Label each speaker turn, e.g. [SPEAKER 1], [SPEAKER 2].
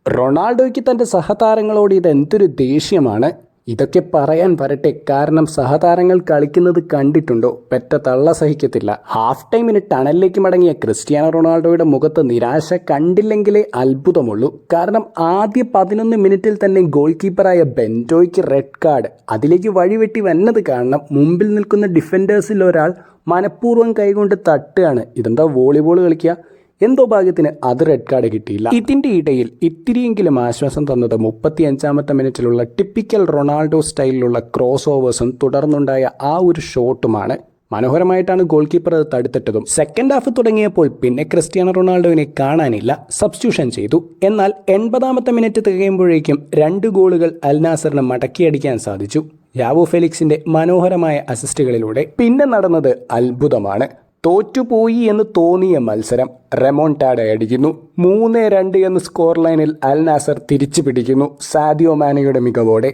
[SPEAKER 1] റൊണാൾഡോയ്ക്ക് തൻ്റെ സഹതാരങ്ങളോട് ഇതെന്തൊരു ദേഷ്യമാണ്. ഇതൊക്കെ പറയാൻ വരട്ടെ, കാരണം സഹതാരങ്ങൾ കളിക്കുന്നത് കണ്ടിട്ടുണ്ടോ, പെറ്റ തള്ള സഹിക്കത്തില്ല. ഹാഫ് ടൈമിന് ടണലിലേക്ക് മടങ്ങിയ ക്രിസ്ത്യാനോ റൊണാൾഡോയുടെ മുഖത്ത് നിരാശ കണ്ടില്ലെങ്കിലേ അത്ഭുതമുള്ളൂ. കാരണം ആദ്യ 11 മിനിറ്റിൽ തന്നെ ഗോൾ കീപ്പറായ ബെൻറ്റോയ്ക്ക് റെഡ് കാർഡ്. അതിലേക്ക് വഴിവെട്ടി വന്നത് കാരണം മുമ്പിൽ നിൽക്കുന്ന ഡിഫൻഡേഴ്സിൽ ഒരാൾ മനഃപൂർവ്വം കൈകൊണ്ട് തട്ടുകയാണ്. ഇതെന്താ വോളിബോൾ കളിക്കുക? എന്തോ ഭാഗ്യത്തിന് അത് റെഡ് കാർഡ് കിട്ടിയില്ല. ഇതിൻ്റെ ഇടയിൽ ഇത്തിരിയെങ്കിലും ആശ്വാസം തന്നത് 35-ാമത്തെ മിനിറ്റിലുള്ള ടിപ്പിക്കൽ റൊണാൾഡോ സ്റ്റൈലിലുള്ള ക്രോസ് ഓവേഴ്സും തുടർന്നുണ്ടായ ആ ഒരു ഷോട്ടുമാണ്. മനോഹരമായിട്ടാണ് ഗോൾ കീപ്പർ അത് തടുത്തിട്ടതും. സെക്കൻഡ് ഹാഫ് തുടങ്ങിയപ്പോൾ പിന്നെ ക്രിസ്ത്യാനോ റൊണാൾഡോവിനെ കാണാനില്ല, സബ്സ്റ്റിറ്റ്യൂഷൻ ചെയ്തു. എന്നാൽ 80-ാമത്തെ മിനിറ്റ് തികയുമ്പോഴേക്കും 2 ഗോളുകൾ അൽ നാസറിന് മടക്കിയടിക്കാൻ സാധിച്ചു, യാവോ ഫെലിക്സിന്റെ മനോഹരമായ അസിസ്റ്റുകളിലൂടെ. പിന്നെ നടന്നത് അത്ഭുതമാണ്. തോറ്റുപോയി എന്ന് തോന്നിയ മത്സരം റെമോൺടാഡ അടിക്കുന്നു. 3-2 എന്ന സ്കോർ ലൈനിൽ അൽ നാസർ തിരിച്ചു പിടിക്കുന്നു, സാദിയോ മാനയുടെ മികവോടെ.